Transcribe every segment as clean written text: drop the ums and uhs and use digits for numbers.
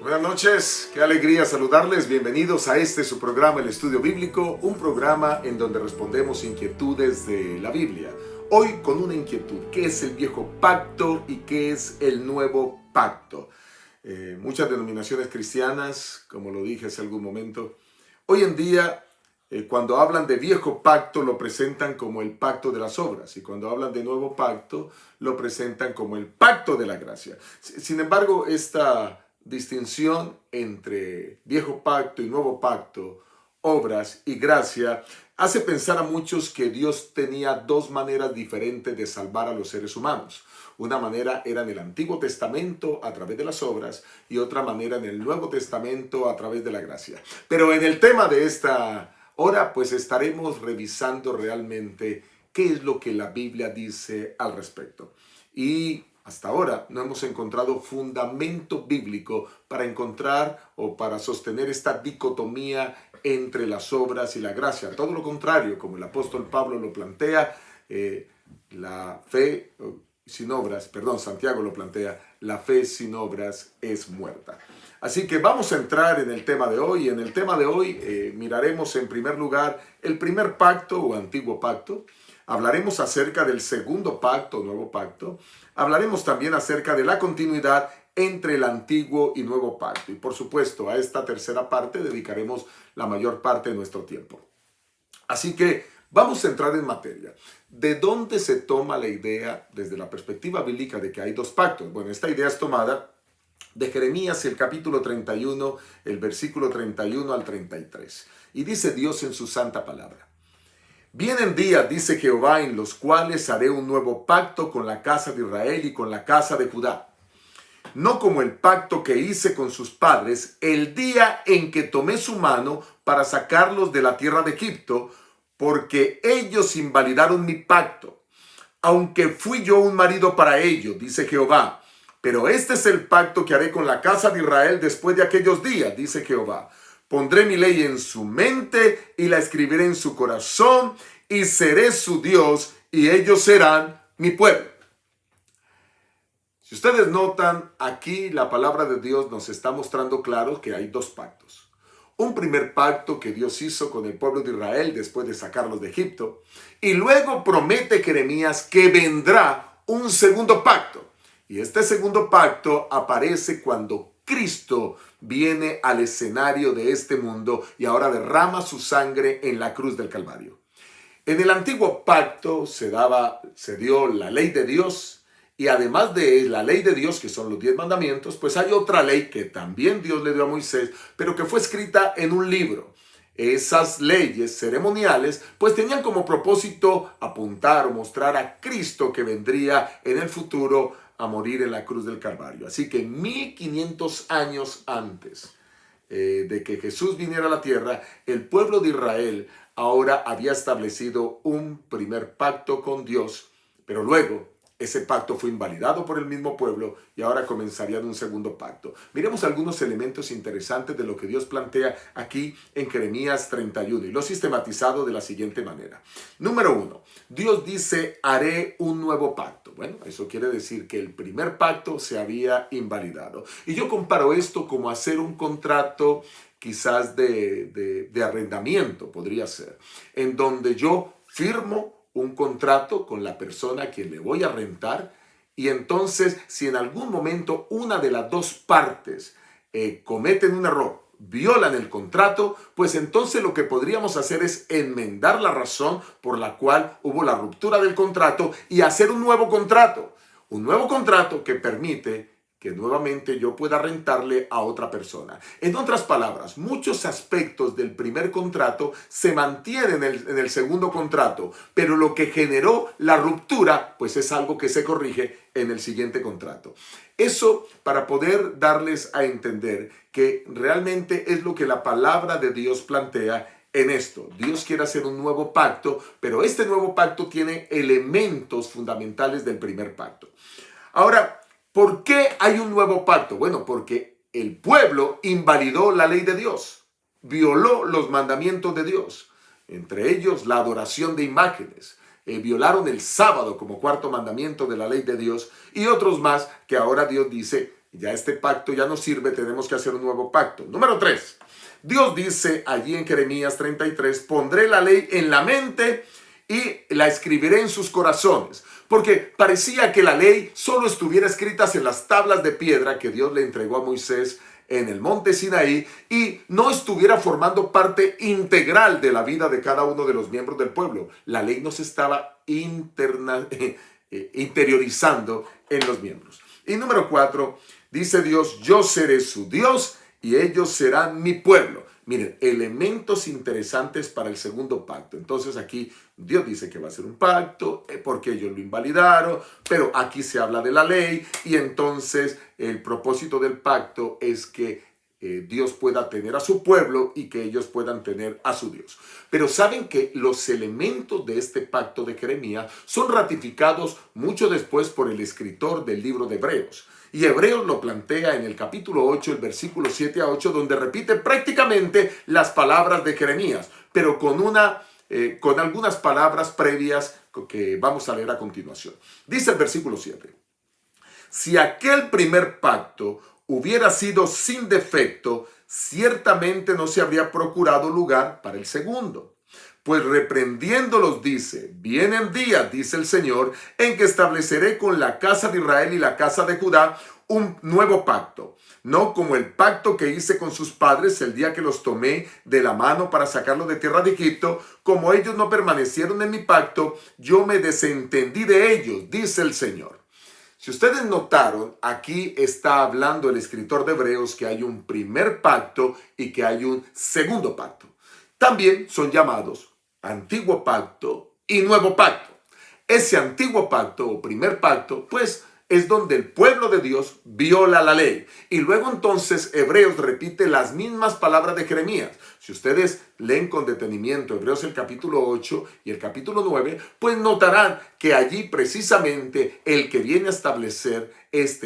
Buenas noches, qué alegría saludarles. Bienvenidos a este su programa, El Estudio Bíblico, un programa en donde respondemos inquietudes de la Biblia. Hoy con una inquietud: ¿qué es el viejo pacto y qué es el nuevo pacto? Muchas denominaciones cristianas, como lo dije hace algún momento, hoy en día cuando hablan de viejo pacto lo presentan como el pacto de las obras, y cuando hablan de nuevo pacto lo presentan como el pacto de la gracia. Sin embargo, esta distinción entre viejo pacto y nuevo pacto, obras y gracia, hace pensar a muchos que Dios tenía dos maneras diferentes de salvar a los seres humanos. Una manera era en el Antiguo Testamento a través de las obras, y otra manera en el Nuevo Testamento a través de la gracia. Pero en el tema de esta hora, pues estaremos revisando realmente qué es lo que la Biblia dice al respecto. Y hasta ahora no hemos encontrado fundamento bíblico para encontrar o para sostener esta dicotomía entre las obras y la gracia. Todo lo contrario, como el apóstol Pablo lo plantea, la fe sin obras, Santiago lo plantea, la fe sin obras es muerta. Así que vamos a entrar en el tema de hoy. En el tema de hoy miraremos en primer lugar el primer pacto o antiguo pacto. Hablaremos acerca del segundo pacto, nuevo pacto. Hablaremos también acerca de la continuidad entre el antiguo y nuevo pacto. Y por supuesto, a esta tercera parte dedicaremos la mayor parte de nuestro tiempo. Así que vamos a entrar en materia. ¿De dónde se toma la idea desde la perspectiva bíblica de que hay dos pactos? Bueno, esta idea es tomada de Jeremías, el capítulo 31, el versículo 31 al 33. Y dice Dios en su santa palabra: Vienen días, dice Jehová, en los cuales haré un nuevo pacto con la casa de Israel y con la casa de Judá. No como el pacto que hice con sus padres el día en que tomé su mano para sacarlos de la tierra de Egipto, porque ellos invalidaron mi pacto, aunque fui yo un marido para ellos, dice Jehová. Pero este es el pacto que haré con la casa de Israel después de aquellos días, dice Jehová. Pondré mi ley en su mente y la escribiré en su corazón, y seré su Dios y ellos serán mi pueblo. Si ustedes notan, aquí la palabra de Dios nos está mostrando claro que hay dos pactos. Un primer pacto que Dios hizo con el pueblo de Israel después de sacarlos de Egipto, y luego promete Jeremías que vendrá un segundo pacto. Y este segundo pacto aparece cuando Cristo viene al escenario de este mundo y ahora derrama su sangre en la cruz del Calvario. En el antiguo pacto se dio la ley de Dios, y además de la ley de Dios, que son los 10 mandamientos, pues hay otra ley que también Dios le dio a Moisés, pero que fue escrita en un libro. Esas leyes ceremoniales pues tenían como propósito apuntar o mostrar a Cristo que vendría en el futuro a morir en la cruz del Calvario. Así que 1500 años antes de que Jesús viniera a la tierra, el pueblo de Israel ahora había establecido un primer pacto con Dios, pero luego ese pacto fue invalidado por el mismo pueblo y ahora comenzarían un segundo pacto. Miremos algunos elementos interesantes de lo que Dios plantea aquí en Jeremías 31, y lo he sistematizado de la siguiente manera. Número 1, Dios dice: haré un nuevo pacto. Bueno, eso quiere decir que el primer pacto se había invalidado. Y yo comparo esto como hacer un contrato quizás de arrendamiento, podría ser, en donde yo firmo un contrato con la persona a quien le voy a rentar, y entonces si en algún momento una de las dos partes cometen un error, violan el contrato, pues entonces lo que podríamos hacer es enmendar la razón por la cual hubo la ruptura del contrato y hacer un nuevo contrato que permite que nuevamente yo pueda rentarle a otra persona. En otras palabras, muchos aspectos del primer contrato se mantienen en el segundo contrato, pero lo que generó la ruptura, pues es algo que se corrige en el siguiente contrato. Eso para poder darles a entender que realmente es lo que la palabra de Dios plantea en esto. Dios quiere hacer un nuevo pacto, pero este nuevo pacto tiene elementos fundamentales del primer pacto. Ahora, ¿por qué hay un nuevo pacto? Bueno, porque el pueblo invalidó la ley de Dios, violó los mandamientos de Dios, entre ellos la adoración de imágenes, violaron el sábado como cuarto mandamiento de la ley de Dios, y otros más que ahora Dios dice Ya este pacto ya no sirve, tenemos que hacer un nuevo pacto. Número 3. Dios dice allí en Jeremías 33, pondré la ley en la mente y la escribiré en sus corazones. Porque parecía que la ley solo estuviera escrita en las tablas de piedra que Dios le entregó a Moisés en el monte Sinaí y no estuviera formando parte integral de la vida de cada uno de los miembros del pueblo. La ley no se estaba interiorizando en los miembros. Y número 4, dice Dios, yo seré su Dios y ellos serán mi pueblo. Miren, elementos interesantes para el segundo pacto. Entonces aquí Dios dice que va a ser un pacto porque ellos lo invalidaron, pero aquí se habla de la ley y entonces el propósito del pacto es que Dios pueda tener a su pueblo y que ellos puedan tener a su Dios. Pero saben que los elementos de este pacto de Jeremías son ratificados mucho después por el escritor del libro de Hebreos. Y Hebreos lo plantea en el capítulo 8, el versículo 7 a 8, donde repite prácticamente las palabras de Jeremías, pero con algunas palabras previas que vamos a leer a continuación. Dice el versículo 7, si aquel primer pacto hubiera sido sin defecto, ciertamente no se habría procurado lugar para el segundo. Pues reprendiéndolos dice, vienen días, dice el Señor, en que estableceré con la casa de Israel y la casa de Judá un nuevo pacto, no como el pacto que hice con sus padres el día que los tomé de la mano para sacarlos de tierra de Egipto. Como ellos no permanecieron en mi pacto, yo me desentendí de ellos, dice el Señor. Si ustedes notaron, aquí está hablando el escritor de Hebreos que hay un primer pacto y que hay un segundo pacto. También son llamados Antiguo Pacto y Nuevo Pacto. Ese Antiguo Pacto o primer pacto, pues, es donde el pueblo de Dios viola la ley. Y luego entonces Hebreos repite las mismas palabras de Jeremías. Si ustedes leen con detenimiento Hebreos el capítulo 8 y el capítulo 9, pues notarán que allí precisamente el que viene a establecer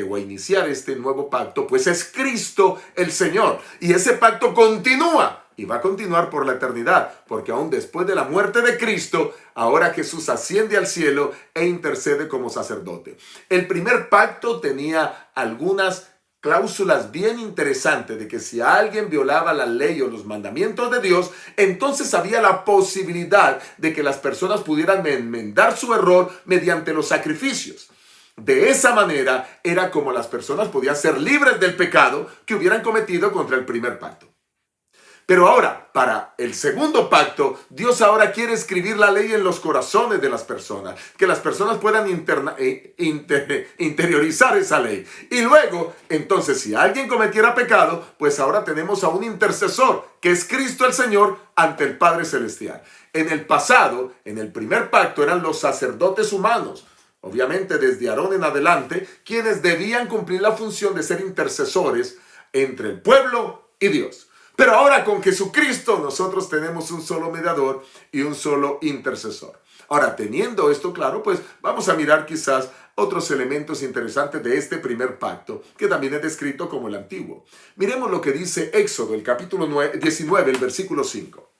o a iniciar este nuevo pacto, pues es Cristo el Señor. Y ese pacto continúa. Y va a continuar por la eternidad, porque aún después de la muerte de Cristo, ahora Jesús asciende al cielo e intercede como sacerdote. El primer pacto tenía algunas cláusulas bien interesantes de que si alguien violaba la ley o los mandamientos de Dios, entonces había la posibilidad de que las personas pudieran enmendar su error mediante los sacrificios. De esa manera era como las personas podían ser libres del pecado que hubieran cometido contra el primer pacto. Pero ahora, para el segundo pacto, Dios ahora quiere escribir la ley en los corazones de las personas, que las personas puedan interiorizar esa ley. Y luego, entonces, si alguien cometiera pecado, pues ahora tenemos a un intercesor, que es Cristo el Señor, ante el Padre Celestial. En el pasado, en el primer pacto, eran los sacerdotes humanos, obviamente desde Aarón en adelante, quienes debían cumplir la función de ser intercesores entre el pueblo y Dios. Pero ahora con Jesucristo nosotros tenemos un solo mediador y un solo intercesor. Ahora, teniendo esto claro, pues vamos a mirar quizás otros elementos interesantes de este primer pacto, que también es descrito como el antiguo. Miremos lo que dice Éxodo, el capítulo 19, el versículo 5.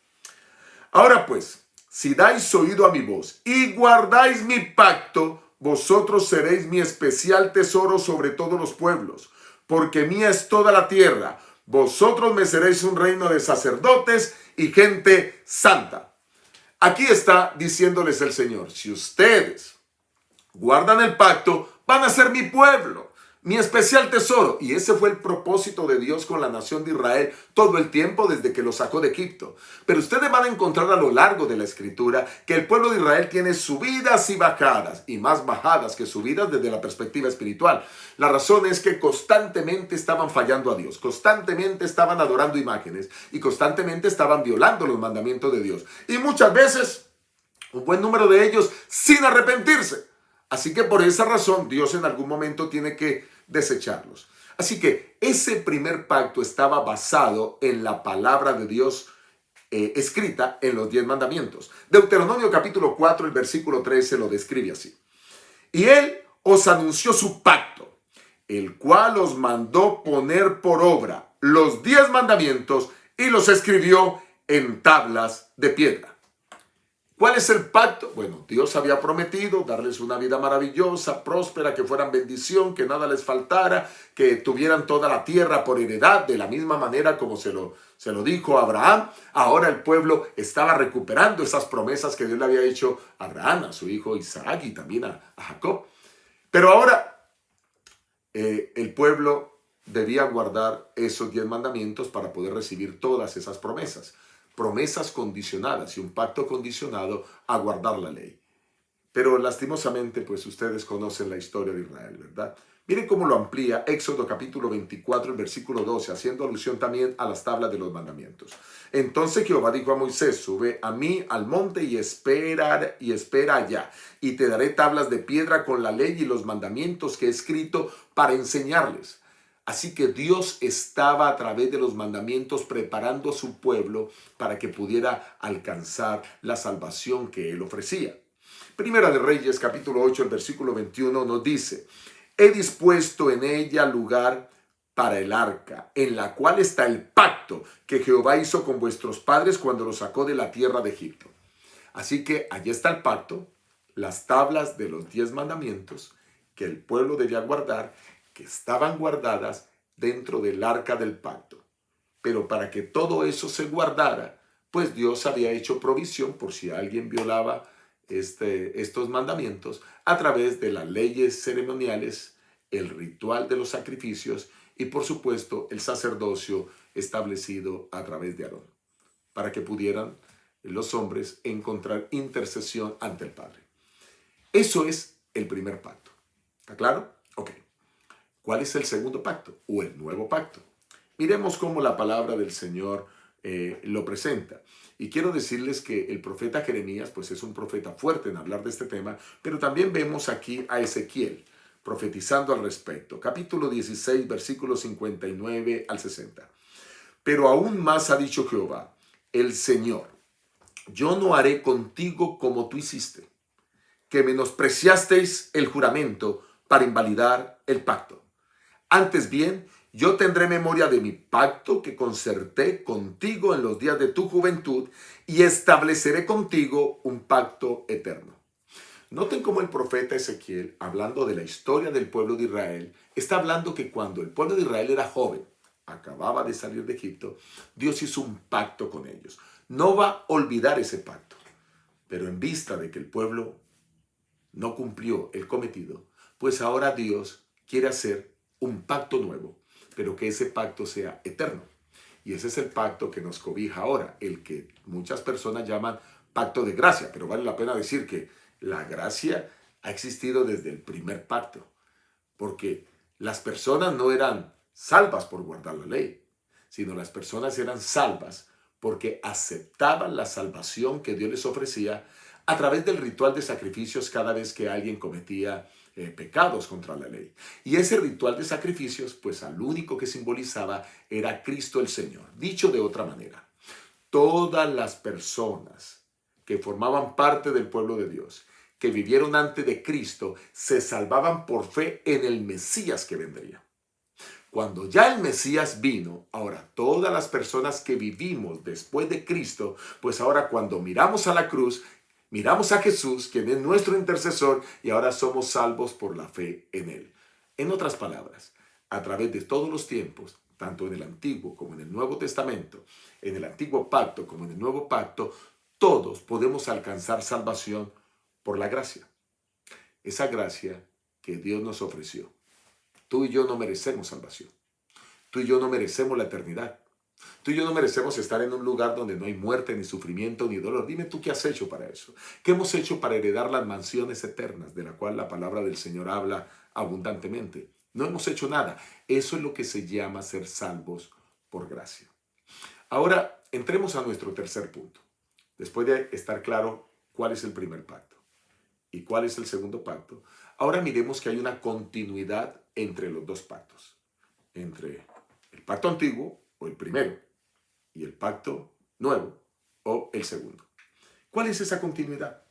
Ahora pues, si dais oído a mi voz y guardáis mi pacto, vosotros seréis mi especial tesoro sobre todos los pueblos, porque mía es toda la tierra. Vosotros me seréis un reino de sacerdotes y gente santa. Aquí está diciéndoles el Señor, si ustedes guardan el pacto, van a ser mi pueblo, mi especial tesoro. Y ese fue el propósito de Dios con la nación de Israel todo el tiempo desde que lo sacó de Egipto. Pero ustedes van a encontrar a lo largo de la Escritura que el pueblo de Israel tiene subidas y bajadas, y más bajadas que subidas desde la perspectiva espiritual. La razón es que constantemente estaban fallando a Dios, constantemente estaban adorando imágenes y constantemente estaban violando los mandamientos de Dios. Y muchas veces, un buen número de ellos sin arrepentirse. Así que por esa razón Dios en algún momento tiene que desecharlos. Así que ese primer pacto estaba basado en la palabra de Dios escrita en los 10 mandamientos. Deuteronomio capítulo 4, el versículo 13 lo describe así. Y él os anunció su pacto, el cual os mandó poner por obra los 10 mandamientos y los escribió en tablas de piedra. ¿Cuál es el pacto? Bueno, Dios había prometido darles una vida maravillosa, próspera, que fueran bendición, que nada les faltara, que tuvieran toda la tierra por heredad, de la misma manera como se lo dijo a Abraham. Ahora el pueblo estaba recuperando esas promesas que Dios le había hecho a Abraham, a su hijo Isaac y también a Jacob. Pero ahora el pueblo debía guardar esos 10 mandamientos para poder recibir todas esas promesas. Promesas condicionadas y un pacto condicionado a guardar la ley. Pero lastimosamente, pues ustedes conocen la historia de Israel, ¿verdad? Miren cómo lo amplía Éxodo capítulo 24, el versículo 12, haciendo alusión también a las tablas de los mandamientos. Entonces Jehová dijo a Moisés: sube a mí al monte y espera allá, y te daré tablas de piedra con la ley y los mandamientos que he escrito para enseñarles. Así que Dios estaba a través de los mandamientos preparando a su pueblo para que pudiera alcanzar la salvación que Él ofrecía. Primera de Reyes, capítulo 8, el versículo 21 nos dice: he dispuesto en ella lugar para el arca, en la cual está el pacto que Jehová hizo con vuestros padres cuando los sacó de la tierra de Egipto. Así que allí está el pacto, las tablas de los 10 mandamientos que el pueblo debía guardar, que estaban guardadas dentro del arca del pacto. Pero para que todo eso se guardara, pues Dios había hecho provisión por si alguien violaba estos mandamientos a través de las leyes ceremoniales, el ritual de los sacrificios y por supuesto el sacerdocio establecido a través de Aarón, para que pudieran los hombres encontrar intercesión ante el Padre. Eso es el primer pacto. ¿Está claro? Ok. ¿Cuál es el segundo pacto o el nuevo pacto? Miremos cómo la palabra del Señor lo presenta. Y quiero decirles que el profeta Jeremías pues es un profeta fuerte en hablar de este tema, pero también vemos aquí a Ezequiel profetizando al respecto. Capítulo 16, versículos 59 al 60. Pero aún más ha dicho Jehová, el Señor: yo no haré contigo como tú hiciste, que menospreciasteis el juramento para invalidar el pacto. Antes bien, yo tendré memoria de mi pacto que concerté contigo en los días de tu juventud y estableceré contigo un pacto eterno. Noten cómo el profeta Ezequiel, hablando de la historia del pueblo de Israel, está hablando que cuando el pueblo de Israel era joven, acababa de salir de Egipto, Dios hizo un pacto con ellos. No va a olvidar ese pacto, pero en vista de que el pueblo no cumplió el cometido, pues ahora Dios quiere hacer un pacto nuevo, pero que ese pacto sea eterno. Y ese es el pacto que nos cobija ahora, el que muchas personas llaman pacto de gracia, pero vale la pena decir que la gracia ha existido desde el primer pacto, porque las personas no eran salvas por guardar la ley, sino las personas eran salvas porque aceptaban la salvación que Dios les ofrecía a través del ritual de sacrificios cada vez que alguien cometía pecados contra la ley. Y ese ritual de sacrificios, pues al único que simbolizaba era Cristo el Señor. Dicho de otra manera, todas las personas que formaban parte del pueblo de Dios, que vivieron antes de Cristo, se salvaban por fe en el Mesías que vendría. Cuando ya el Mesías vino, ahora todas las personas que vivimos después de Cristo, pues ahora cuando miramos a la cruz, miramos a Jesús, quien es nuestro intercesor, y ahora somos salvos por la fe en Él. En otras palabras, a través de todos los tiempos, tanto en el Antiguo como en el Nuevo Testamento, en el Antiguo Pacto como en el Nuevo Pacto, todos podemos alcanzar salvación por la gracia. Esa gracia que Dios nos ofreció. Tú y yo no merecemos salvación. Tú y yo no merecemos la eternidad. Tú y yo no merecemos estar en un lugar donde no hay muerte, ni sufrimiento, ni dolor. Dime tú qué has hecho para eso. ¿Qué hemos hecho para heredar las mansiones eternas de la cual la palabra del Señor habla abundantemente? No hemos hecho nada. Eso es lo que se llama ser salvos por gracia. Ahora, entremos a nuestro tercer punto. Después de estar claro cuál es el primer pacto y cuál es el segundo pacto, ahora miremos que hay una continuidad entre los dos pactos. Entre el pacto antiguo, o el primero, y el pacto nuevo, o el segundo. ¿Cuál es esa continuidad?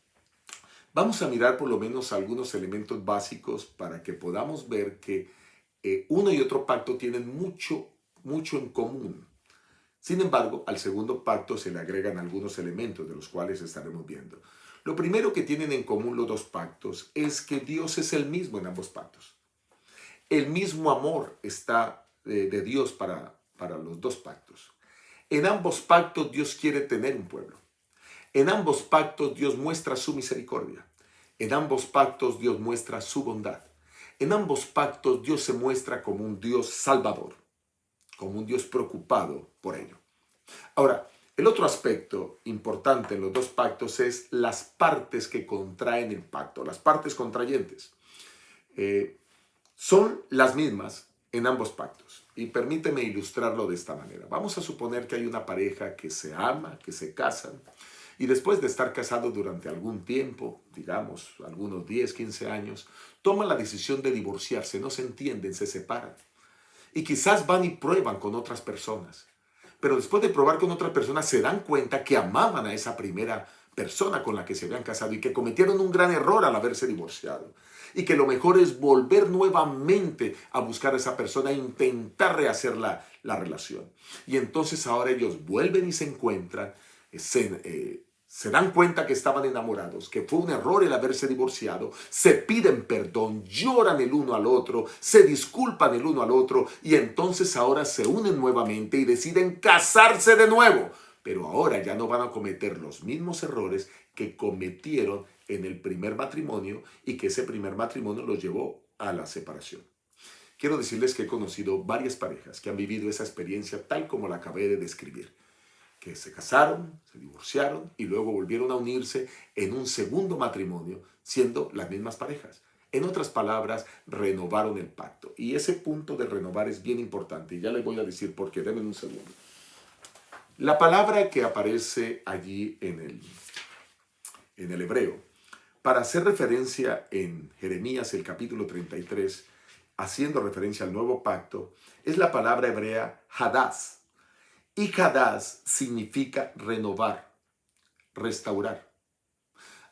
Vamos a mirar por lo menos algunos elementos básicos para que podamos ver que uno y otro pacto tienen mucho en común. Sin embargo, al segundo pacto se le agregan algunos elementos de los cuales estaremos viendo. Lo primero que tienen en común los dos pactos es que Dios es el mismo en ambos pactos. El mismo amor está de Dios para los dos pactos. En ambos pactos Dios quiere tener un pueblo. En ambos pactos Dios muestra su misericordia. En ambos pactos Dios muestra su bondad. En ambos pactos Dios se muestra como un Dios salvador, como un Dios preocupado por ello. Ahora, el otro aspecto importante en los dos pactos es las partes que contraen el pacto, las partes contrayentes. Son las mismas en ambos pactos. Y permíteme ilustrarlo de esta manera. Vamos a suponer que hay una pareja que se ama, que se casan, y después de estar casados durante algún tiempo, digamos, algunos 10, 15 años, toman la decisión de divorciarse, no se entienden, se separan. Y quizás van y prueban con otras personas. Pero después de probar con otras personas se dan cuenta que amaban a esa primera persona con la que se habían casado y que cometieron un gran error al haberse divorciado. Y que lo mejor es volver nuevamente a buscar a esa persona e intentar rehacer la relación. Y entonces ahora ellos vuelven y se encuentran, se dan cuenta que estaban enamorados, que fue un error el haberse divorciado, se piden perdón, lloran el uno al otro, se disculpan el uno al otro y entonces ahora se unen nuevamente y deciden casarse de nuevo. Pero ahora ya no van a cometer los mismos errores que cometieron en el primer matrimonio y que ese primer matrimonio los llevó a la separación. Quiero decirles que he conocido varias parejas que han vivido esa experiencia tal como la acabé de describir, que se casaron, se divorciaron y luego volvieron a unirse en un segundo matrimonio, siendo las mismas parejas. En otras palabras, renovaron el pacto. Y ese punto de renovar es bien importante. Y ya les voy a decir por qué. Denme un segundo. La palabra que aparece allí en el hebreo, para hacer referencia en Jeremías el capítulo 33, haciendo referencia al nuevo pacto, es la palabra hebrea hadás. Y hadás significa renovar, restaurar.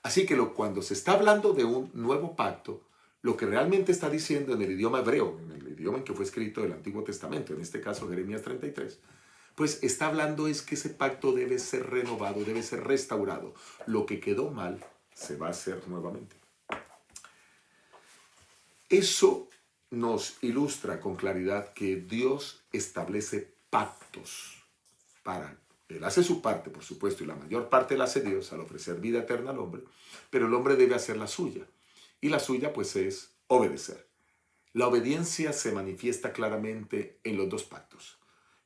Así que cuando se está hablando de un nuevo pacto, lo que realmente está diciendo en el idioma hebreo, en el idioma en que fue escrito el Antiguo Testamento, en este caso Jeremías 33, pues está hablando es que ese pacto debe ser renovado, debe ser restaurado. Lo que quedó mal se va a hacer nuevamente. Eso nos ilustra con claridad que Dios establece pactos. Él hace su parte, por supuesto, y la mayor parte la hace Dios al ofrecer vida eterna al hombre, pero el hombre debe hacer la suya. Y la suya, pues, es obedecer. La obediencia se manifiesta claramente en los dos pactos.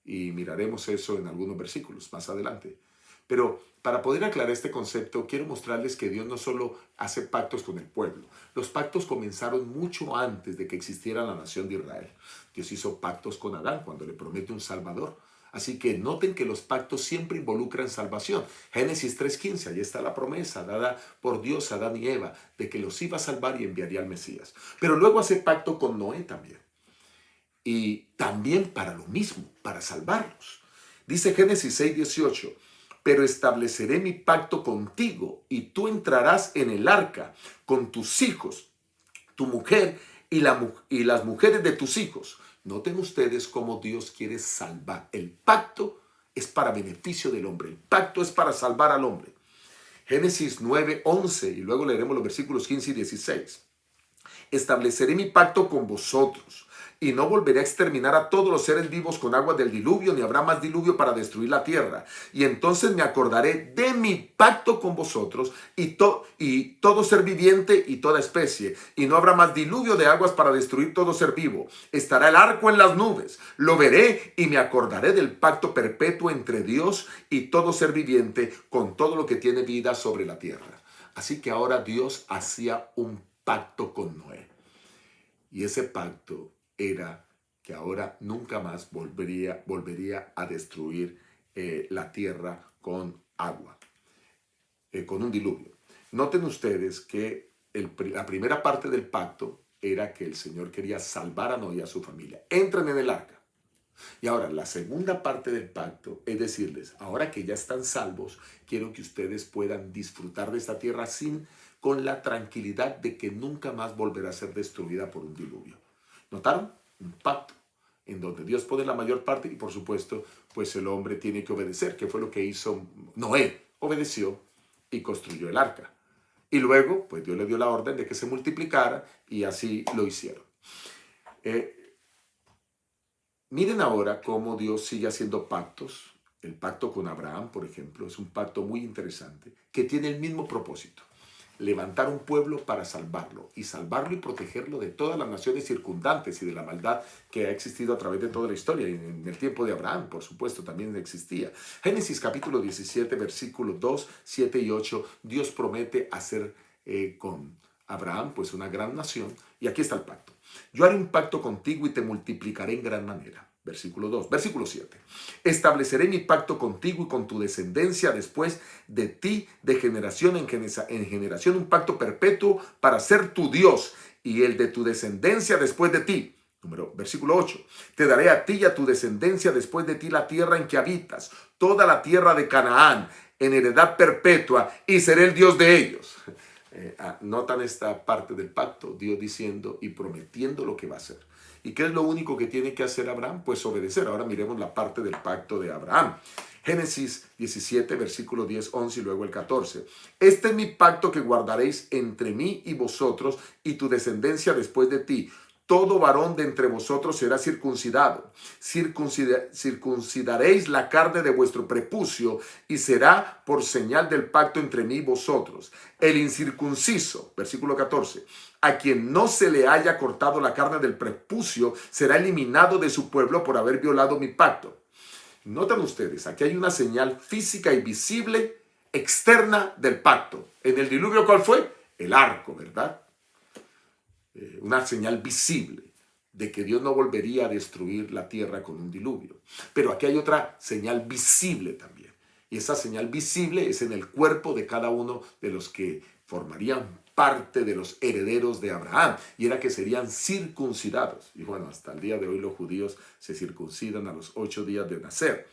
Y miraremos eso en algunos versículos más adelante. Pero para poder aclarar este concepto, quiero mostrarles que Dios no solo hace pactos con el pueblo. Los pactos comenzaron mucho antes de que existiera la nación de Israel. Dios hizo pactos con Adán cuando le promete un Salvador. Así que noten que los pactos siempre involucran salvación. Génesis 3:15, ahí está la promesa dada por Dios a Adán y Eva de que los iba a salvar y enviaría al Mesías. Pero luego hace pacto con Noé también. Y también para lo mismo, para salvarlos. Dice Génesis 6:18, pero estableceré mi pacto contigo y tú entrarás en el arca con tus hijos, tu mujer y las mujeres de tus hijos. Noten ustedes cómo Dios quiere salvar. El pacto es para beneficio del hombre. El pacto es para salvar al hombre. Génesis 9:11 y luego leeremos los versículos 15 y 16. Estableceré mi pacto con vosotros y no volveré a exterminar a todos los seres vivos con aguas del diluvio, ni habrá más diluvio para destruir la tierra. Y entonces me acordaré de mi pacto con vosotros y todo ser viviente y toda especie. Y no habrá más diluvio de aguas para destruir todo ser vivo. Estará el arco en las nubes. Lo veré y me acordaré del pacto perpetuo entre Dios y todo ser viviente con todo lo que tiene vida sobre la tierra. Así que ahora Dios hacía un pacto con Noé. Y ese pacto era que ahora nunca más volvería a destruir la tierra con agua, con un diluvio. Noten ustedes que la primera parte del pacto era que el Señor quería salvar a Noé y a su familia. Entren en el arca. Y ahora la segunda parte del pacto es decirles, ahora que ya están salvos, quiero que ustedes puedan disfrutar de esta tierra con la tranquilidad de que nunca más volverá a ser destruida por un diluvio. ¿Notaron? Un pacto. en donde Dios pone la mayor parte y por supuesto, pues el hombre tiene que obedecer, que fue lo que hizo Noé. Obedeció y construyó el arca. Y luego, pues Dios le dio la orden de que se multiplicara y así lo hicieron. Miren ahora cómo Dios sigue haciendo pactos. El pacto con Abraham, por ejemplo, es un pacto muy interesante que tiene el mismo propósito. Levantar un pueblo para salvarlo y protegerlo de todas las naciones circundantes y de la maldad que ha existido a través de toda la historia. Y en el tiempo de Abraham, por supuesto, también existía. Génesis capítulo 17, versículos 2, 7 y 8, Dios promete hacer con Abraham pues una gran nación. Y aquí está el pacto. Yo haré un pacto contigo y te multiplicaré en gran manera. Versículo 2, versículo 7. Estableceré mi pacto contigo y con tu descendencia después de ti, de generación en generación, un pacto perpetuo para ser tu Dios y el de tu descendencia después de ti. Versículo 8. Te daré a ti y a tu descendencia después de ti la tierra en que habitas, toda la tierra de Canaán, en heredad perpetua, y seré el Dios de ellos. Notan esta parte del pacto, Dios diciendo y prometiendo lo que va a hacer. ¿Y qué es lo único que tiene que hacer Abraham? Pues obedecer. Ahora miremos la parte del pacto de Abraham. Génesis 17, versículo 10, 11 y luego el 14. Este es mi pacto que guardaréis entre mí y vosotros y tu descendencia después de ti. Todo varón de entre vosotros será circuncidado. Circuncidaréis la carne de vuestro prepucio y será por señal del pacto entre mí y vosotros. El incircunciso, versículo 14, a quien no se le haya cortado la carne del prepucio será eliminado de su pueblo por haber violado mi pacto. Notan ustedes, aquí hay una señal física y visible externa del pacto. En el diluvio, ¿cuál fue? El arco, ¿verdad? Una señal visible de que Dios no volvería a destruir la tierra con un diluvio. Pero aquí hay otra señal visible también. Y esa señal visible es en el cuerpo de cada uno de los que formarían parte de los herederos de Abraham. Y era que serían circuncidados. Y bueno, hasta el día de hoy los judíos se circuncidan a los 8 días de nacer.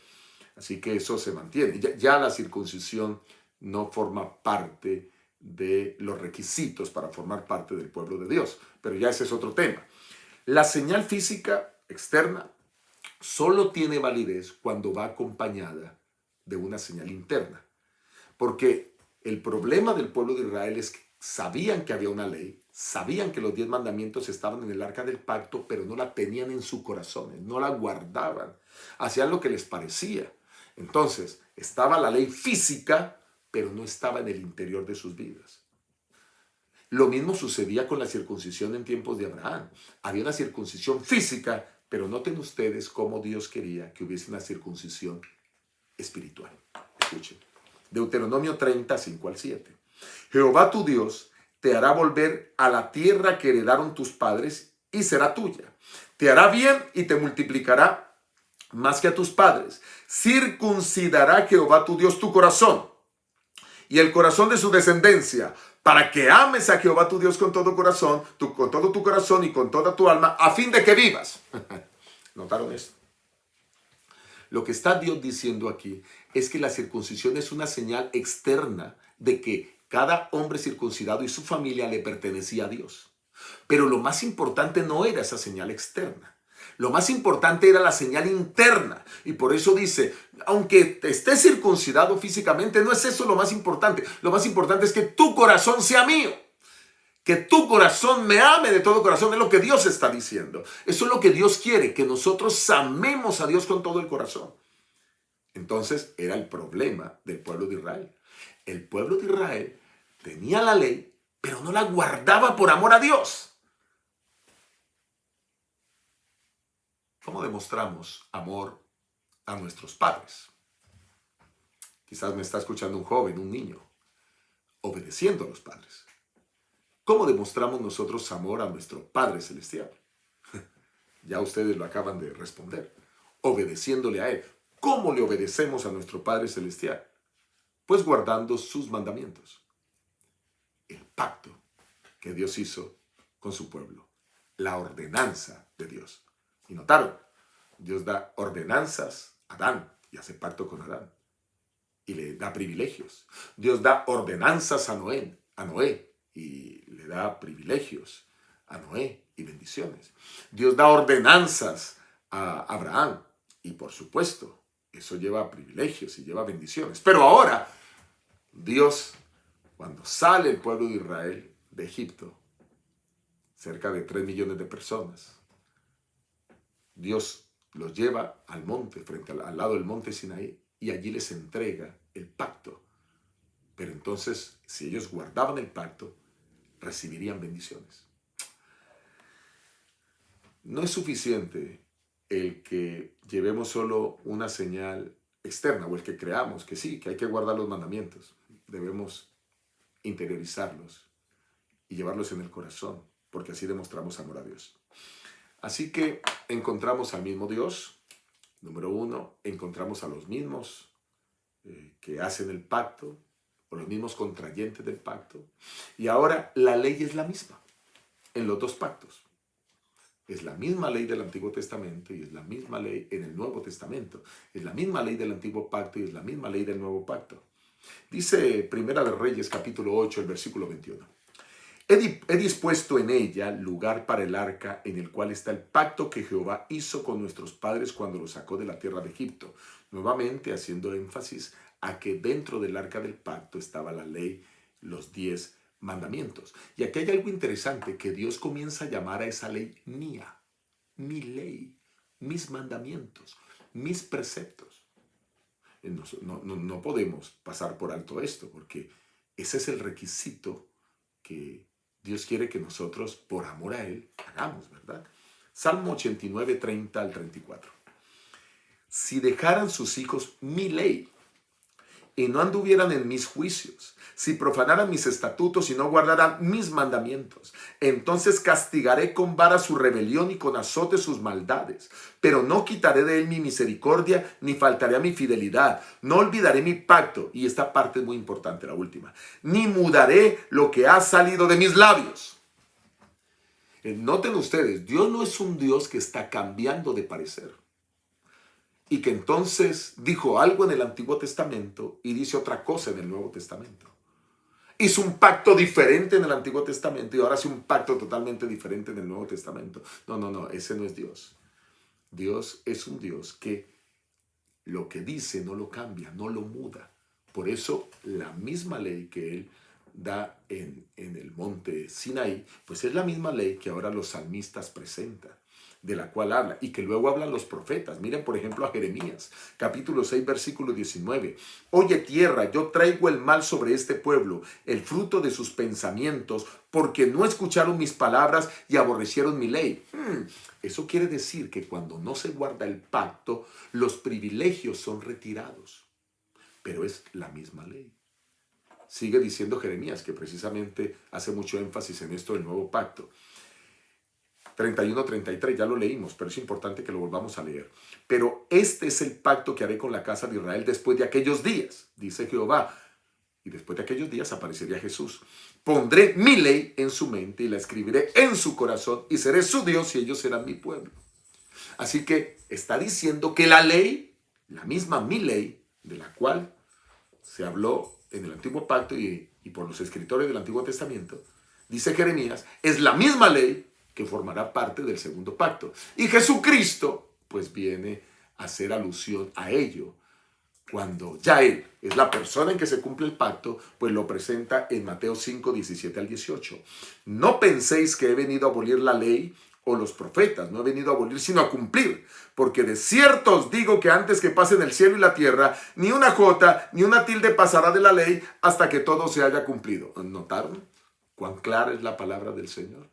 Así que eso se mantiene. Ya la circuncisión no forma parte de los requisitos para formar parte del pueblo de Dios. Pero ya ese es otro tema. La señal física externa solo tiene validez cuando va acompañada de una señal interna. Porque el problema del pueblo de Israel es que sabían que había una ley, sabían que los 10 mandamientos estaban en el arca del pacto, pero no la tenían en su corazón, no la guardaban, hacían lo que les parecía. Entonces, estaba la ley física, pero no estaba en el interior de sus vidas. Lo mismo sucedía con la circuncisión en tiempos de Abraham. Había una circuncisión física, pero noten ustedes cómo Dios quería que hubiese una circuncisión espiritual. Escuchen. Deuteronomio 30, 5 al 7. Jehová tu Dios te hará volver a la tierra que heredaron tus padres y será tuya. Te hará bien y te multiplicará más que a tus padres. Circuncidará Jehová tu Dios tu corazón y el corazón de su descendencia, para que ames a Jehová tu Dios con todo corazón, con todo tu corazón y con toda tu alma, a fin de que vivas. ¿Notaron esto? Lo que está Dios diciendo aquí es que la circuncisión es una señal externa de que cada hombre circuncidado y su familia le pertenecía a Dios. Pero lo más importante no era esa señal externa. Lo más importante era la señal interna. Y por eso dice, aunque estés circuncidado físicamente, no es eso lo más importante. Lo más importante es que tu corazón sea mío. Que tu corazón me ame de todo corazón. Es lo que Dios está diciendo. Eso es lo que Dios quiere, que nosotros amemos a Dios con todo el corazón. Entonces era el problema del pueblo de Israel. El pueblo de Israel tenía la ley, pero no la guardaba por amor a Dios. ¿Cómo demostramos amor a nuestros padres? Quizás me está escuchando un joven, un niño, obedeciendo a los padres. ¿Cómo demostramos nosotros amor a nuestro Padre Celestial? Ya ustedes lo acaban de responder. Obedeciéndole a Él. ¿Cómo le obedecemos a nuestro Padre Celestial? Pues guardando sus mandamientos. El pacto que Dios hizo con su pueblo. La ordenanza de Dios. Y notaron, Dios da ordenanzas a Adán y hace pacto con Adán. Y le da privilegios. Dios da ordenanzas a Noé y le da privilegios a Noé y bendiciones. Dios da ordenanzas a Abraham. Y por supuesto, eso lleva privilegios y lleva bendiciones. Pero ahora, Dios, cuando sale el pueblo de Israel de Egipto, cerca de 3 millones de personas, Dios los lleva al monte, al lado del monte Sinaí, y allí les entrega el pacto. Pero entonces, si ellos guardaban el pacto, recibirían bendiciones. No es suficiente el que llevemos solo una señal externa o el que creamos que sí, que hay que guardar los mandamientos. Debemos interiorizarlos y llevarlos en el corazón, porque así demostramos amor a Dios. Así que encontramos al mismo Dios. Número uno, encontramos a los mismos que hacen el pacto, o los mismos contrayentes del pacto. Y ahora la ley es la misma en los dos pactos. Es la misma ley del Antiguo Testamento y es la misma ley en el Nuevo Testamento. Es la misma ley del Antiguo Pacto y es la misma ley del Nuevo Pacto. Dice Primera de Reyes, capítulo 8, el versículo 21. He dispuesto en ella lugar para el arca en el cual está el pacto que Jehová hizo con nuestros padres cuando los sacó de la tierra de Egipto. Nuevamente haciendo énfasis a que dentro del arca del pacto estaba la ley, los 10 mandamientos. Y aquí hay algo interesante, que Dios comienza a llamar a esa ley mía, mi ley, mis mandamientos, mis preceptos. No podemos pasar por alto esto, porque ese es el requisito que Dios quiere que nosotros, por amor a Él, hagamos, ¿verdad? Salmo 89, 30 al 34. Si dejaran sus hijos mi ley y no anduvieran en mis juicios, si profanaran mis estatutos y no guardaran mis mandamientos, entonces castigaré con vara su rebelión y con azote sus maldades. Pero no quitaré de él mi misericordia, ni faltaré a mi fidelidad. No olvidaré mi pacto, y esta parte es muy importante, la última, ni mudaré lo que ha salido de mis labios. Noten ustedes, Dios no es un Dios que está cambiando de parecer. Y que entonces dijo algo en el Antiguo Testamento y dice otra cosa en el Nuevo Testamento. Hizo un pacto diferente en el Antiguo Testamento y ahora hace un pacto totalmente diferente en el Nuevo Testamento. No, ese no es Dios. Dios es un Dios que lo que dice no lo cambia, no lo muda. Por eso la misma ley que Él da en el monte Sinaí, pues es la misma ley que ahora los salmistas presentan, de la cual habla y que luego hablan los profetas. Miren por ejemplo a Jeremías, capítulo 6, versículo 19. Oye tierra, yo traigo el mal sobre este pueblo, el fruto de sus pensamientos, porque no escucharon mis palabras y aborrecieron mi ley. Eso quiere decir que cuando no se guarda el pacto, los privilegios son retirados. Pero es la misma ley. Sigue diciendo Jeremías, que precisamente hace mucho énfasis en esto del nuevo pacto. 31-33, ya lo leímos, pero es importante que lo volvamos a leer. Pero este es el pacto que haré con la casa de Israel después de aquellos días, dice Jehová. Y después de aquellos días aparecería Jesús. Pondré mi ley en su mente y la escribiré en su corazón y seré su Dios y ellos serán mi pueblo. Así que está diciendo que la ley, la misma mi ley, de la cual se habló en el Antiguo Pacto y por los escritores del Antiguo Testamento, dice Jeremías, es la misma ley que formará parte del segundo pacto. Y Jesucristo, pues viene a hacer alusión a ello. Cuando ya Él es la persona en que se cumple el pacto, pues lo presenta en Mateo 5, 17 al 18. No penséis que he venido a abolir la ley o los profetas, no he venido a abolir sino a cumplir, porque de cierto os digo que antes que pasen el cielo y la tierra, ni una jota ni una tilde pasará de la ley hasta que todo se haya cumplido. ¿Notaron cuán clara es la palabra del Señor?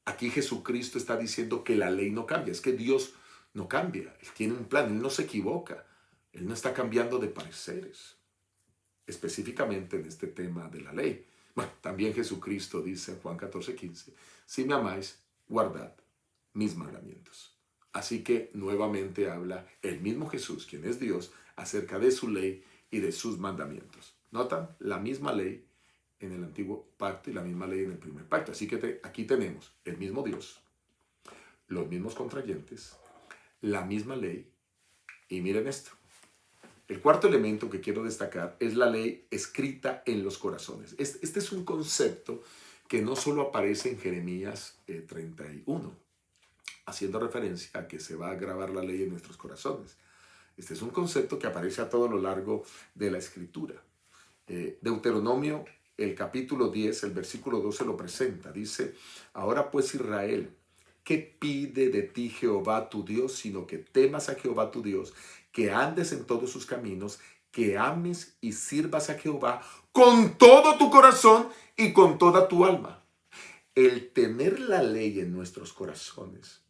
Aquí Jesucristo está diciendo que la ley no cambia, es que Dios no cambia, Él tiene un plan, Él no se equivoca, Él no está cambiando de pareceres, específicamente en este tema de la ley. Bueno, también Jesucristo dice en Juan 14:15, si me amáis, guardad mis mandamientos. Así que nuevamente habla el mismo Jesús, quien es Dios, acerca de su ley y de sus mandamientos. ¿Notan? La misma ley en el Antiguo Pacto y la misma ley en el Primer Pacto. Así que aquí tenemos el mismo Dios, los mismos contrayentes, la misma ley. Y miren esto. El cuarto elemento que quiero destacar es la ley escrita en los corazones. Este es un concepto que no solo aparece en Jeremías 31. haciendo referencia a que se va a grabar la ley en nuestros corazones. Este es un concepto que aparece a todo lo largo de la Escritura. Deuteronomio, el capítulo 10, el versículo 12 lo presenta. Dice, ahora pues Israel, ¿qué pide de ti Jehová tu Dios? Sino que temas a Jehová tu Dios, que andes en todos sus caminos, que ames y sirvas a Jehová con todo tu corazón y con toda tu alma. El tener la ley en nuestros corazones,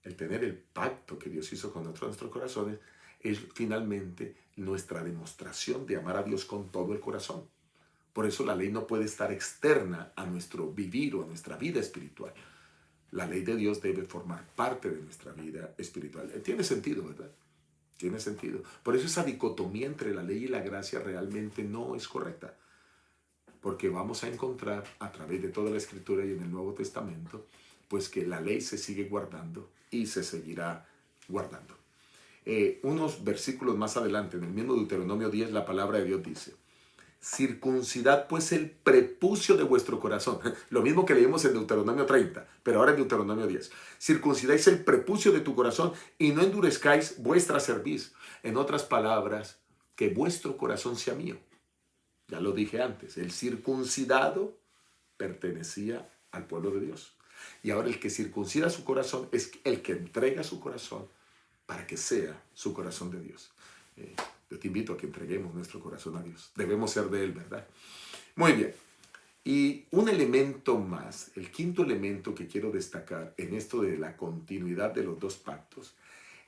el tener el pacto que Dios hizo con nuestros corazones, es finalmente nuestra demostración de amar a Dios con todo el corazón. Por eso la ley no puede estar externa a nuestro vivir o a nuestra vida espiritual. La ley de Dios debe formar parte de nuestra vida espiritual. Tiene sentido, ¿verdad? Tiene sentido. Por eso esa dicotomía entre la ley y la gracia realmente no es correcta. Porque vamos a encontrar a través de toda la Escritura y en el Nuevo Testamento, pues que la ley se sigue guardando y se seguirá guardando. Unos versículos más adelante, en el mismo Deuteronomio 10, la palabra de Dios dice, circuncidad pues el prepucio de vuestro corazón. Lo mismo que leímos en Deuteronomio 30, pero ahora en Deuteronomio 10. Circuncidáis el prepucio de tu corazón y no endurezcáis vuestra cerviz. En otras palabras, que vuestro corazón sea mío. Ya lo dije antes, el circuncidado pertenecía al pueblo de Dios. Y ahora el que circuncida su corazón es el que entrega su corazón para que sea su corazón de Dios. Yo te invito a que entreguemos nuestro corazón a Dios. Debemos ser de Él, ¿verdad? Muy bien. Y un elemento más, el quinto elemento que quiero destacar en esto de la continuidad de los dos pactos,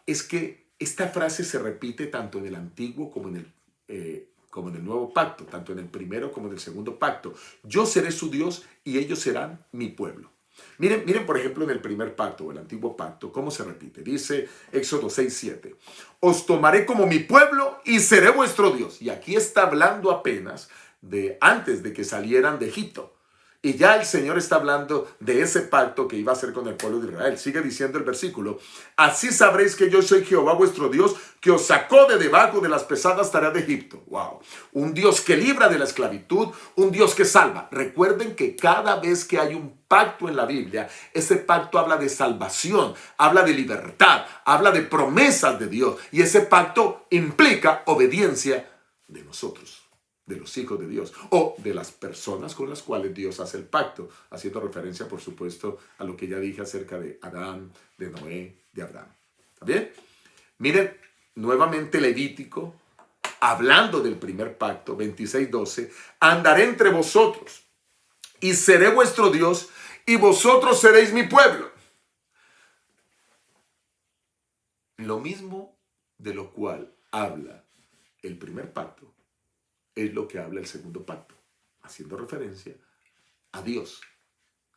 es que esta frase se repite tanto en el antiguo como en el nuevo pacto, tanto en el primero como en el segundo pacto. Yo seré su Dios y ellos serán mi pueblo. Miren, por ejemplo, en el primer pacto o el antiguo pacto, ¿cómo se repite? Dice Éxodo 6:7. Os tomaré como mi pueblo y seré vuestro Dios. Y aquí está hablando apenas de antes de que salieran de Egipto. Y ya el Señor está hablando de ese pacto que iba a hacer con el pueblo de Israel. Sigue diciendo el versículo, así sabréis que yo soy Jehová vuestro Dios, que os sacó de debajo de las pesadas tareas de Egipto. Wow. Un Dios que libra de la esclavitud, un Dios que salva. Recuerden que cada vez que hay un pacto en la Biblia, ese pacto habla de salvación, habla de libertad, habla de promesas de Dios. Y ese pacto implica obediencia de nosotros, de los hijos de Dios o de las personas con las cuales Dios hace el pacto, haciendo referencia, por supuesto, a lo que ya dije acerca de Adán, de Noé, de Abraham. ¿Está bien? Miren, nuevamente Levítico, hablando del primer pacto, 26:12, andaré entre vosotros y seré vuestro Dios y vosotros seréis mi pueblo. Lo mismo de lo cual habla el primer pacto es lo que habla el segundo pacto, haciendo referencia a Dios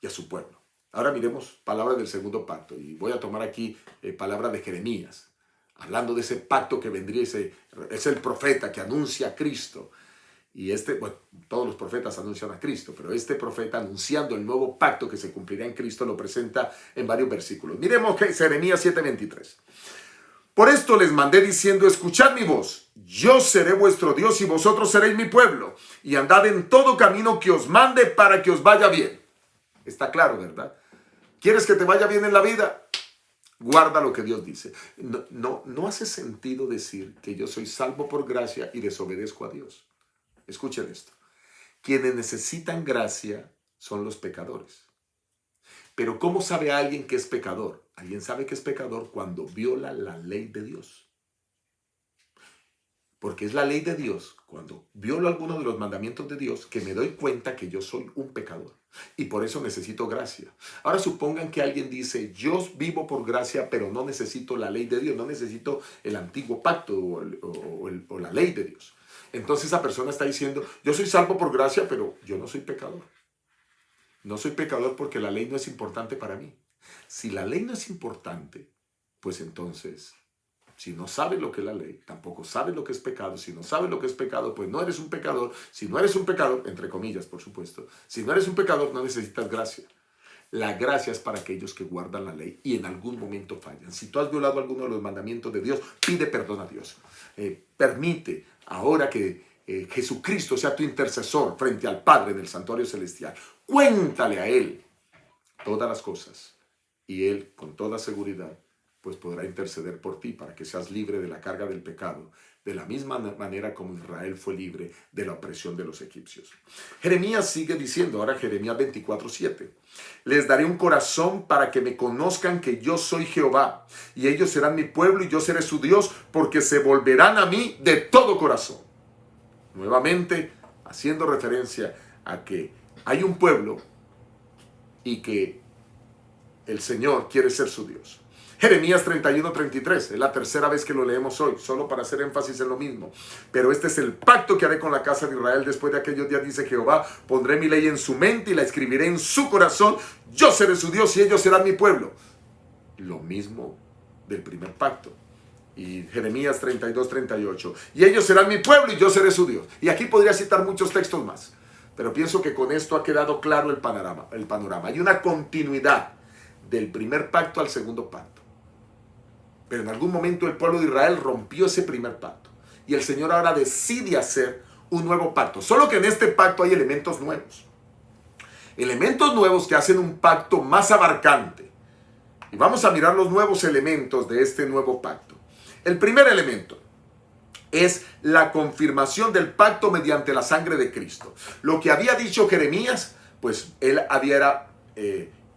y a su pueblo. Ahora miremos palabras del segundo pacto y voy a tomar aquí palabras de Jeremías, hablando de ese pacto que vendría, es el profeta que anuncia a Cristo. Y bueno, todos los profetas anuncian a Cristo, pero este profeta anunciando el nuevo pacto que se cumplirá en Cristo lo presenta en varios versículos. Miremos que Jeremías 7:23. Por esto les mandé diciendo, escuchad mi voz, yo seré vuestro Dios y vosotros seréis mi pueblo, y andad en todo camino que os mande para que os vaya bien. Está claro, ¿verdad? ¿Quieres que te vaya bien en la vida? Guarda lo que Dios dice. No hace sentido decir que yo soy salvo por gracia y desobedezco a Dios. Escuchen esto. Quienes necesitan gracia son los pecadores. Pero ¿cómo sabe alguien que es pecador? Alguien sabe que es pecador cuando viola la ley de Dios. Porque es la ley de Dios, cuando violo alguno de los mandamientos de Dios, que me doy cuenta que yo soy un pecador. Y por eso necesito gracia. Ahora supongan que alguien dice, yo vivo por gracia, pero no necesito la ley de Dios, no necesito el antiguo pacto o la ley de Dios. Entonces esa persona está diciendo, yo soy salvo por gracia, pero yo no soy pecador. No soy pecador porque la ley no es importante para mí. Si la ley no es importante, pues entonces, si no sabes lo que es la ley, tampoco sabes lo que es pecado. Si no sabes lo que es pecado, pues no eres un pecador. Si no eres un pecador, entre comillas, por supuesto, si no eres un pecador, no necesitas gracia. La gracia es para aquellos que guardan la ley y en algún momento fallan. Si tú has violado alguno de los mandamientos de Dios, pide perdón a Dios. Permite ahora que Jesucristo sea tu intercesor frente al Padre en el santuario celestial. Cuéntale a Él todas las cosas y Él, con toda seguridad, pues podrá interceder por ti para que seas libre de la carga del pecado, de la misma manera como Israel fue libre de la opresión de los egipcios. Jeremías sigue diciendo, ahora Jeremías 24:7, les daré un corazón para que me conozcan que yo soy Jehová, y ellos serán mi pueblo y yo seré su Dios, porque se volverán a mí de todo corazón. Nuevamente, haciendo referencia a que hay un pueblo y que el Señor quiere ser su Dios. Jeremías 31:33, es la tercera vez que lo leemos hoy, solo para hacer énfasis en lo mismo. Pero este es el pacto que haré con la casa de Israel después de aquellos días, dice Jehová. Pondré mi ley en su mente y la escribiré en su corazón. Yo seré su Dios y ellos serán mi pueblo. Lo mismo del primer pacto. Y Jeremías 32:38. Y ellos serán mi pueblo y yo seré su Dios. Y aquí podría citar muchos textos más. Pero pienso que con esto ha quedado claro el panorama. Hay una continuidad del primer pacto al segundo pacto. Pero en algún momento el pueblo de Israel rompió ese primer pacto. Y el Señor ahora decide hacer un nuevo pacto. Solo que en este pacto hay elementos nuevos. Elementos nuevos que hacen un pacto más abarcante. Y vamos a mirar los nuevos elementos de este nuevo pacto. El primer elemento es la confirmación del pacto mediante la sangre de Cristo. Lo que había dicho Jeremías, pues él había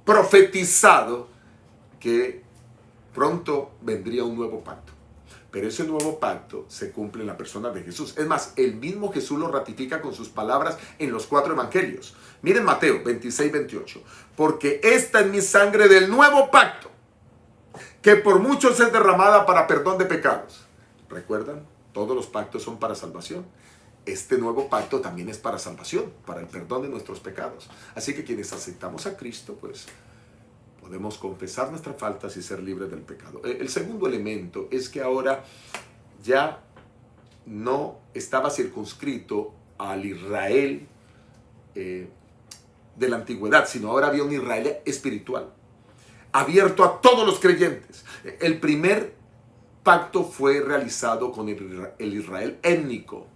profetizado que pronto vendría un nuevo pacto. Pero ese nuevo pacto se cumple en la persona de Jesús. Es más, el mismo Jesús lo ratifica con sus palabras en los 4 evangelios. Miren Mateo 26:28. Porque esta es mi sangre del nuevo pacto, que por muchos es derramada para perdón de pecados. ¿Recuerdan? Todos los pactos son para salvación. Este nuevo pacto también es para salvación, para el perdón de nuestros pecados. Así que quienes aceptamos a Cristo, pues podemos confesar nuestras faltas y ser libres del pecado. El segundo elemento es que ahora ya no estaba circunscrito al Israel de la antigüedad, sino ahora había un Israel espiritual, abierto a todos los creyentes. El primer pacto fue realizado con el Israel étnico.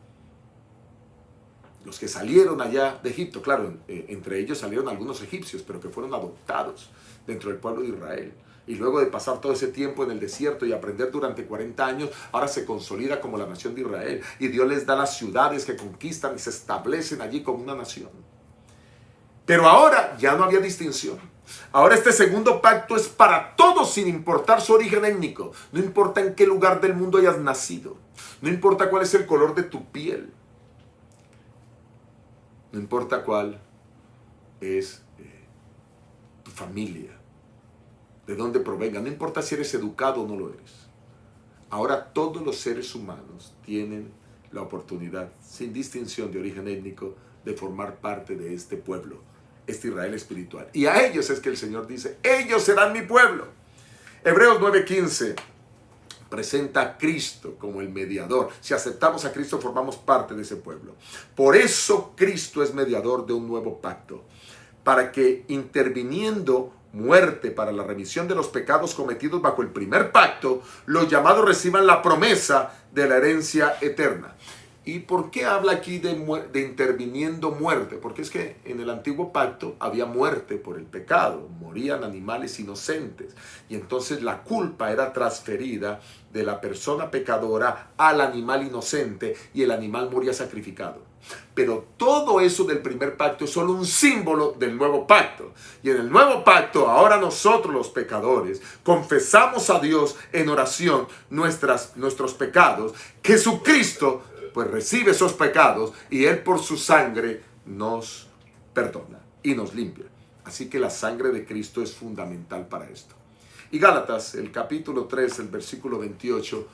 Los que salieron allá de Egipto, claro, entre ellos salieron algunos egipcios, pero que fueron adoptados dentro del pueblo de Israel. Y luego de pasar todo ese tiempo en el desierto y aprender durante 40 años, ahora se consolida como la nación de Israel. Y Dios les da las ciudades que conquistan y se establecen allí como una nación. Pero ahora ya no había distinción. Ahora este segundo pacto es para todos sin importar su origen étnico. No importa en qué lugar del mundo hayas nacido. No importa cuál es el color de tu piel. No importa cuál es tu familia, de dónde provenga, no importa si eres educado o no lo eres. Ahora todos los seres humanos tienen la oportunidad, sin distinción de origen étnico, de formar parte de este pueblo, este Israel espiritual. Y a ellos es que el Señor dice, ellos serán mi pueblo. Hebreos 9:15 presenta a Cristo como el mediador. Si aceptamos a Cristo, formamos parte de ese pueblo. Por eso Cristo es mediador de un nuevo pacto, para que interviniendo muerte para la remisión de los pecados cometidos bajo el primer pacto, los llamados reciban la promesa de la herencia eterna. ¿Y por qué habla aquí de interviniendo muerte? Porque es que en el antiguo pacto había muerte por el pecado, morían animales inocentes y entonces la culpa era transferida de la persona pecadora al animal inocente y el animal moría sacrificado. Pero todo eso del primer pacto es solo un símbolo del nuevo pacto. Y en el nuevo pacto, ahora nosotros los pecadores confesamos a Dios en oración nuestros pecados. Jesucristo pues recibe esos pecados y Él por su sangre nos perdona y nos limpia. Así que la sangre de Cristo es fundamental para esto. Y Gálatas, el capítulo 3, el versículo 28,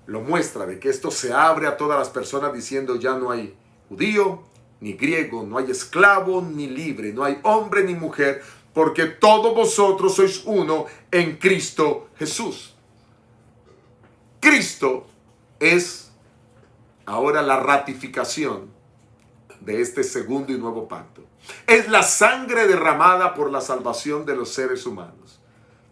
lo muestra de que esto se abre a todas las personas diciendo ya no hay judío ni griego, no hay esclavo ni libre, no hay hombre ni mujer, porque todos vosotros sois uno en Cristo Jesús. Cristo es ahora la ratificación de este segundo y nuevo pacto. Es la sangre derramada por la salvación de los seres humanos.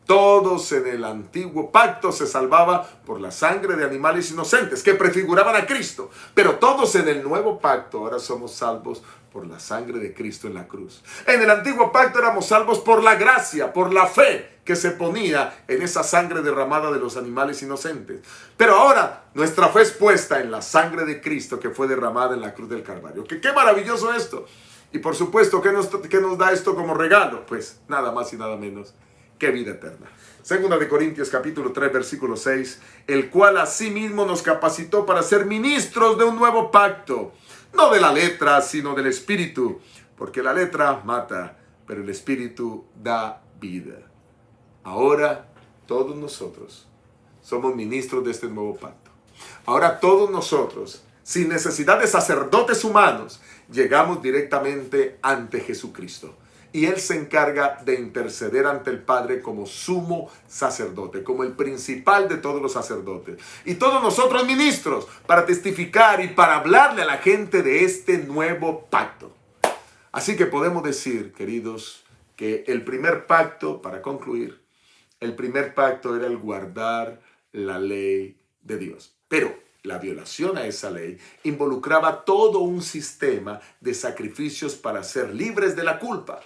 Todos en el antiguo pacto se salvaban por la sangre de animales inocentes que prefiguraban a Cristo. Pero todos en el nuevo pacto ahora somos salvos por la sangre de Cristo en la cruz. En el antiguo pacto éramos salvos por la gracia, por la fe que se ponía en esa sangre derramada de los animales inocentes. Pero ahora nuestra fe es puesta en la sangre de Cristo que fue derramada en la cruz del Calvario. ¡Qué maravilloso esto! Y por supuesto, ¿qué nos da esto como regalo? Pues nada más y nada menos que vida eterna. Segunda de Corintios capítulo 3 versículo 6, el cual asimismo nos capacitó para ser ministros de un nuevo pacto, no de la letra, sino del Espíritu, porque la letra mata, pero el Espíritu da vida. Ahora todos nosotros somos ministros de este nuevo pacto. Ahora todos nosotros, sin necesidad de sacerdotes humanos, llegamos directamente ante Jesucristo. Y Él se encarga de interceder ante el Padre como sumo sacerdote, como el principal de todos los sacerdotes. Y todos nosotros ministros para testificar y para hablarle a la gente de este nuevo pacto. Así que podemos decir, queridos, que el primer pacto, para concluir, el primer pacto era el guardar la ley de Dios. Pero la violación a esa ley involucraba todo un sistema de sacrificios para ser libres de la culpa.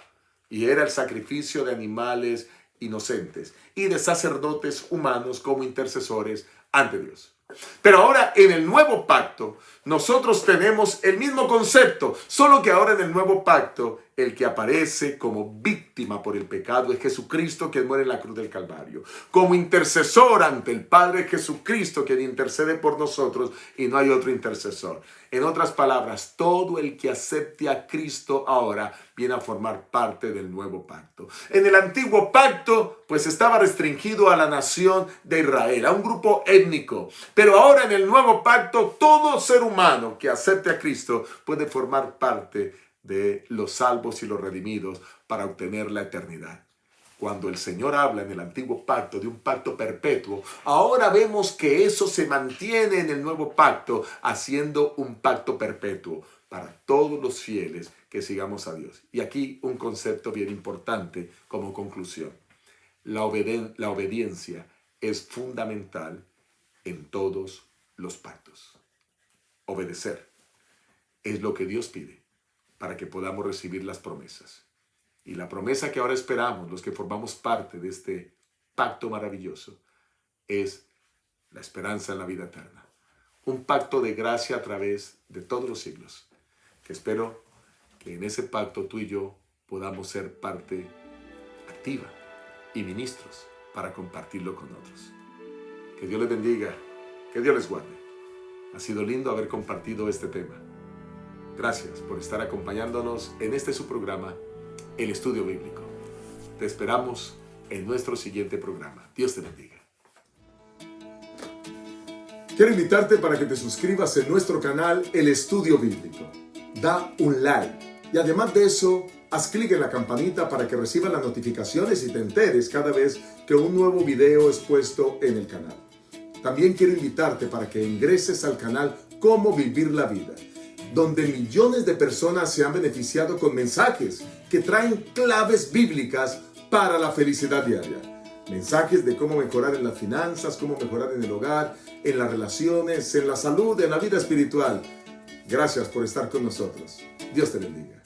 Y era el sacrificio de animales inocentes y de sacerdotes humanos como intercesores ante Dios. Pero ahora en el nuevo pacto nosotros tenemos el mismo concepto, solo que ahora en el nuevo pacto el que aparece como víctima por el pecado es Jesucristo, quien muere en la cruz del Calvario. Como intercesor ante el Padre, Jesucristo, quien intercede por nosotros y no hay otro intercesor. En otras palabras, todo el que acepte a Cristo ahora viene a formar parte del nuevo pacto. En el antiguo pacto, pues estaba restringido a la nación de Israel, a un grupo étnico. Pero ahora en el nuevo pacto, todo ser humano que acepte a Cristo puede formar parte de los salvos y los redimidos para obtener la eternidad. Cuando el Señor habla en el antiguo pacto de un pacto perpetuo, ahora vemos que eso se mantiene en el nuevo pacto, haciendo un pacto perpetuo para todos los fieles que sigamos a Dios. Y aquí un concepto bien importante como conclusión. La obediencia es fundamental en todos los pactos. Obedecer es lo que Dios pide para que podamos recibir las promesas. Y la promesa que ahora esperamos, los que formamos parte de este pacto maravilloso, es la esperanza en la vida eterna. Un pacto de gracia a través de todos los siglos. Que espero que en ese pacto tú y yo podamos ser parte activa y ministros para compartirlo con otros. Que Dios les bendiga, que Dios les guarde. Ha sido lindo haber compartido este tema. Gracias por estar acompañándonos en este su programa, El Estudio Bíblico. Te esperamos en nuestro siguiente programa. Dios te bendiga. Quiero invitarte para que te suscribas en nuestro canal El Estudio Bíblico. Da un like y además de eso, haz clic en la campanita para que recibas las notificaciones y te enteres cada vez que un nuevo video es puesto en el canal. También quiero invitarte para que ingreses al canal Cómo Vivir la Vida, donde millones de personas se han beneficiado con mensajes que traen claves bíblicas para la felicidad diaria. Mensajes de cómo mejorar en las finanzas, cómo mejorar en el hogar, en las relaciones, en la salud, en la vida espiritual. Gracias por estar con nosotros. Dios te bendiga.